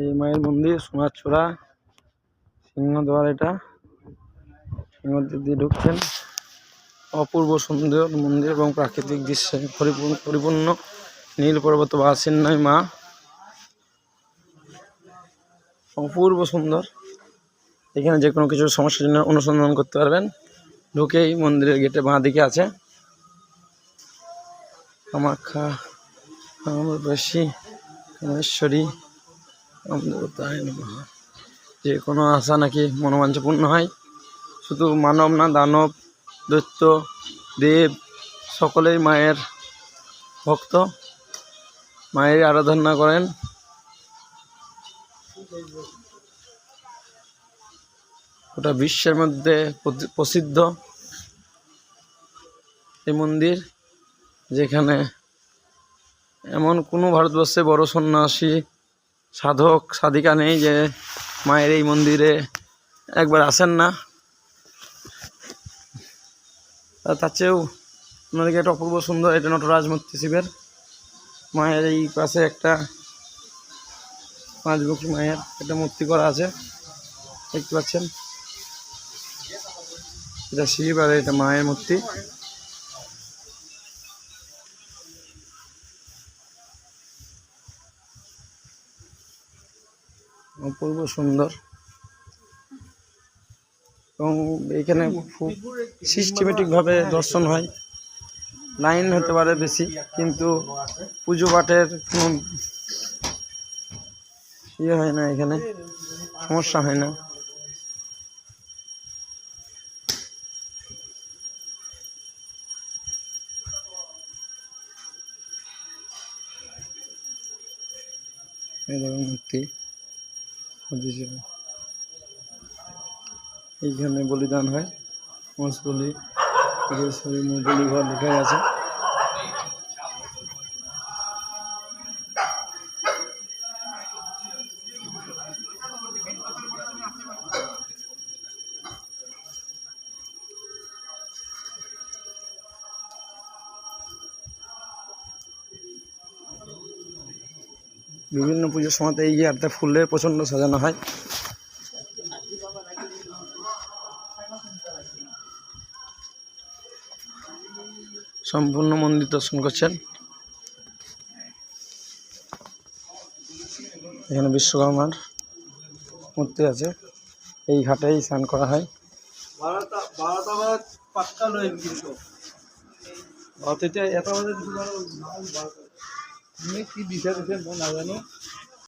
এই মায়ের মন্দির সোনারচূড়া সিংহদ্বার। এটা সিংহদ্বার দিয়ে ঢুকছেন। অপূর্ব সুন্দর মন্দির এবং প্রাকৃতিক দৃশ্যে পরিপূর্ণ। নীল পর্বত বাসিন্দায় মা, অপূর্ব সুন্দর। এখানে যে কোনো কিছু সমস্যার জন্য অনুসন্ধান করতে পারবেন। ঢুকেই মন্দিরের গেটে বাঁ দিকে আছে কামাখ্যা বেশি কামেশ্বরী দেবতায় নমঃ। যে কোনো আশা নাকি মনোবাঞ্ছা পূর্ণ হয়। শুধু মানব না, দানব, দৈত্য, দেব সকলেই মায়ের ভক্ত, মায়ের আরাধনা করেন। ওটা বিশ্বের মধ্যে প্রসিদ্ধ এই মন্দির, যেখানে এমন কোনো ভারতবর্ষে বড় সন্ন্যাসী সাধক সাধিকা নেই যে মায়ের এই মন্দিরে একবার আসেন না। তার চেয়েও আপনাদেরকে একটা অপূর্ব সুন্দর, এটা নটরাজ মূর্তি শিবের। মায়ের এই পাশে একটা পাঁচমুখী মায়ের একটা মূর্তি করা আছে, দেখতে পাচ্ছেন। এটা শিব আর এটা মায়ের মূর্তি। অপূর্ব সুন্দর। এবং এখানে খুব সিস্টেমেটিকভাবে দর্শন হয়। লাইন হতে পারে বেশি, কিন্তু পুজো পাঠের কোনো ইয়ে হয় না, এখানে সমস্যা হয় না। মূর্তি এইখানে বলিদান হয়, মোষ বলি, বলি ঘর লেখা আছে। বিভিন্ন পুজোর সময় এই গেটটা ফুলে প্রচণ্ড সাজানো হয়। সম্পূর্ণ মন্দির দর্শন করছেন। এখানে বিশ্বকর্মার মূর্তি আছে। এই ঘাটেই স্নান করা হয়। কি বিষয় না জানো।